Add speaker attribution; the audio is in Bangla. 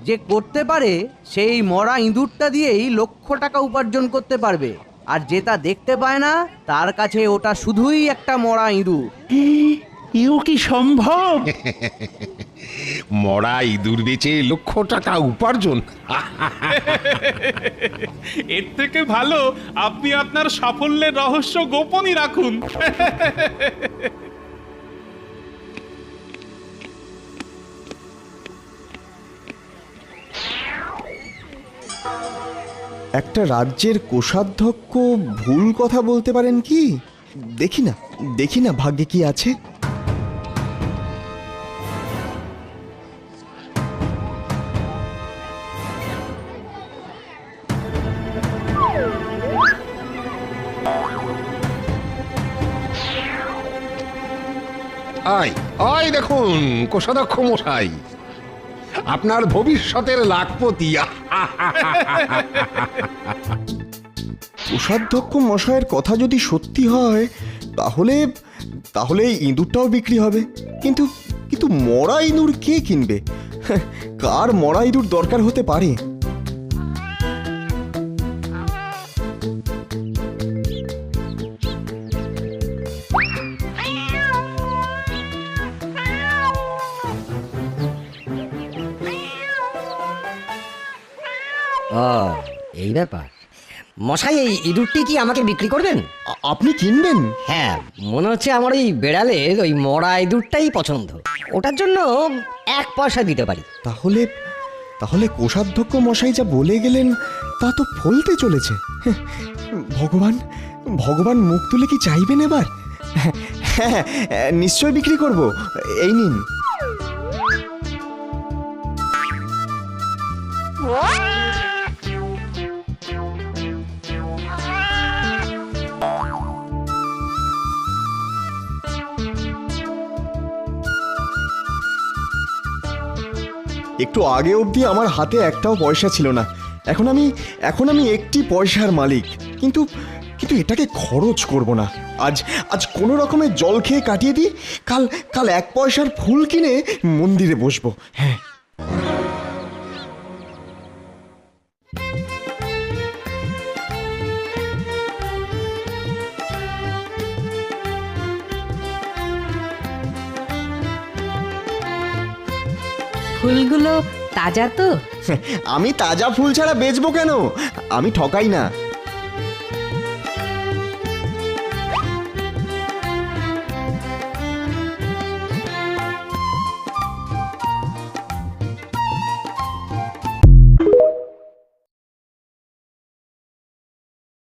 Speaker 1: যে করতে পারে সেই মরা ইঁদুরটা দিয়েই লক্ষ টাকা উপার্জন করতে পারবে, আর যে তা দেখতে পায় না তার কাছে ওটা শুধুই একটা মরা ইঁদুর।
Speaker 2: ইউ কি সম্ভব?
Speaker 3: মরা ইঁদুর বেচে লক্ষ টাকা উপার্জন।
Speaker 4: এর থেকে ভালো আপনি আপনার সাফল্যের রহস্য গোপনই রাখুন।
Speaker 5: একটা রাজ্যের কোষাধ্যক্ষ ভুল কথা বলতে পারেন কি? দেখি না ভাগ্যে কি আছে।
Speaker 3: আয় আয় দেখুন কোষাধ্যক্ষ মশাই, আপনার ভবিষ্যতের লাখপতি।
Speaker 5: কোষাধ্যক্ষ মশাইয়ের কথা যদি সত্যি হয় তাহলে তাহলে এই ইঁদুরটাও বিক্রি হবে। কিন্তু কিন্তু মরা ইঁদুর কে কিনবে? কার মরা ইঁদুর দরকার হতে পারে?
Speaker 6: ও এই ব্যাপার। মশাই, এই ইঁদুরটি কি আমাকে বিক্রি করবেন?
Speaker 5: আপনি কিনবেন?
Speaker 6: হ্যাঁ, মনে হচ্ছে আমার ওই বেড়ালের ওই মরা ইঁদুরটাই পছন্দ। ওটার জন্য 1 পয়সা দিতে পারি।
Speaker 5: তাহলে তাহলে কোষাধ্যক্ষ মশাই যা বলে গেলেন তা তো ফলতে চলেছে। ভগবান ভগবান মুখ তুলে কি চাইবেন এবার? হ্যাঁ, নিশ্চয় বিক্রি করব। এই নিন। একটু আগে অবধি আমার হাতে একটাও পয়সা ছিল না। এখন আমি একটি পয়সার মালিক। কিন্তু কিন্তু এটাকে খরচ করব না। আজ কোনো রকমের জল খেয়ে কাটিয়ে দিই। কাল 1 পয়সার ফুল কিনে মন্দিরে বসবো। হ্যাঁ,
Speaker 7: ফুলগুলো তাজা তো?
Speaker 5: আমি তাজা ফুল ছাড়া বেচবো কেন? আমি ঠকাই না।